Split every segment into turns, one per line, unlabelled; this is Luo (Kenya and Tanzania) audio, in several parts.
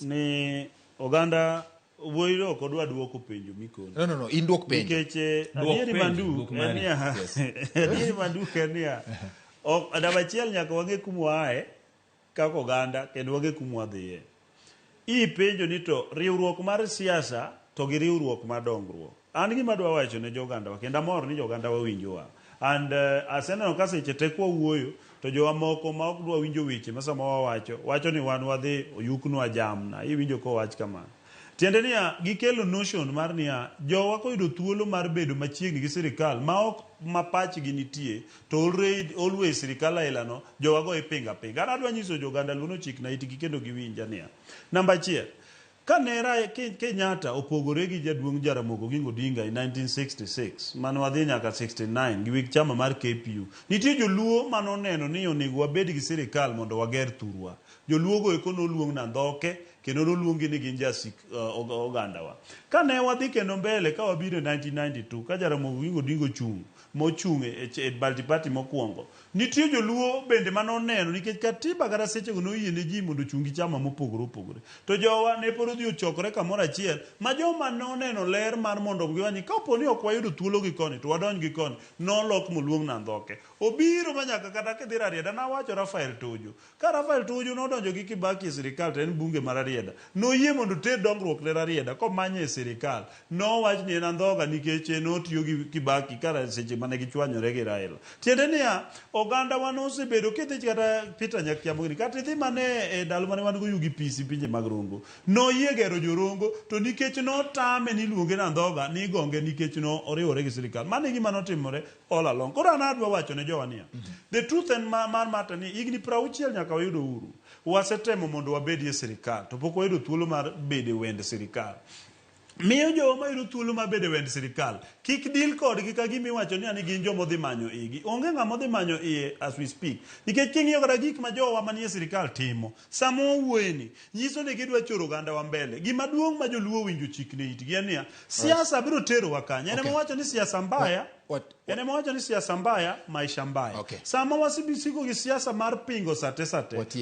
ni oganda wuoyiro kodwa duoko penjo mikoni.
No, in duok penjo.
Nikech adieri manduk en niya, adieri manduk en niya, namba achiel nyaka wang'e kuma ae kaka oganda kendo wang'e kuma wadhiye. Penjo ni to riwruok mar siasa to gi riwruok mar dongruok. An gima dwa wacho ne joganda wa kendo amor ni joganda wa winjowa. And aseneno ka seche tek wawuoyo to jowa moko ma ok dwa winjo weche ma sama wacho ni wan wadhi oyuknwa jamna. Iwinjo ko wach kamano. Tiende niya gikelo notion mar niya jowa koyudo thuolo mar bedo machiegni gi sirkal ma ok mapachgi nitie to always sirkal ailano jowa go ipinga. An adwa nyiso joganda luno chik na itgi kendo giwinja niya. Namba achiel, Kanera Kenyatta opogore gi jaduong' Jaramogi Oginga Odinga in 1966 mane wadhi nyaka 69 gi wik chama mar KPU. Nitie joluo manoneno ni onego wabed gi sirkal mondo wager thurwa. Joluo go eko noluong na ndhoke kendo noluongi ni gin jasik oganda wa. Kane wadhi kendo mbele ka wabiro 1992 ka Jaramogi Oginga Odinga mochung' e Multiparty mokwongo. Nitie joluo bende manoneno nikech katiba kata seche go noyie ne ji mondo chungi chama mopogore opogore. To jowa ne pod odhi ochokore kamoro achiel ma joma noneno ler mar mondo giwani kapo ni ok wayudo thuolo gi koni to wadonj gi koni nolok moluong na ndhoke. Obiro manyaka kata kidhi Rarieda na wacho Rafael Tuju. Ka Rafael Tuju nodonjo gi Kibaki e sirkal to en bunge mar Rarieda. Noyie mondo ter dongruok ne Rarieda komanye e sirkal. Nowach ni en andhoga nikech notiyo gi Kibaki kara seche mane gichwanyore gi Raila. Tiende niya oganda wa nosebedo kidhi kata Peter Nyakiamugni kata idhi mane e dalo mane wan go yugi pisi pinje mag Rongo. Noyie gero jorongo to nikech notame ni luonge na ndhoga ni gonge nikech no oriwore gi sirkal. Mane gima notimore all along. Koro an adwa wacho ne jowa niya. The truth and matter ni igni 60 nyaka wayudo uhuru. Wasetemo mondo wabedie sirkal to pok wayudo thuolo mar bede wend sirkal. Miyo joma yudo thuolo mar bede wend sirkal kik deal kodgi ka gimi wacho ni gin joma dhi manyo igi. Onge ng'ama dhi manyo iye as we speak. Nikech king'iyo kata gik ma jowa manie sirkal timo sama owuoyeni nyiso ni gidwa choro oganda wa mbele. Gima duong' ma joluo winjo chik ne itgi en niya siasa biro tero wa kanya. Ene wacho ni siasa mbaya ene mwacho ni siasa mbaya maisha mbaya. Sama wasibisiko gi siasa mar pingo sate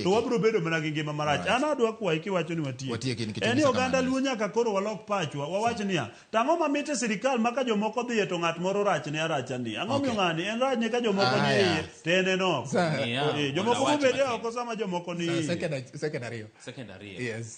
to wabiro bedo mana gi ngima marach. An adwa kwayi kiwacho ni watie. Eni oganda luo nyaka koro walok pachwa wawach niya tang'o mamit e sirkal maka jomoko dhiye to ng'at moro rachne arachani. Ang'o miyo ng'ani en rachne ka jomoko ni iye to en enok. Jomoko bende oko sama jomoko ni iye.
Secondary. Yes.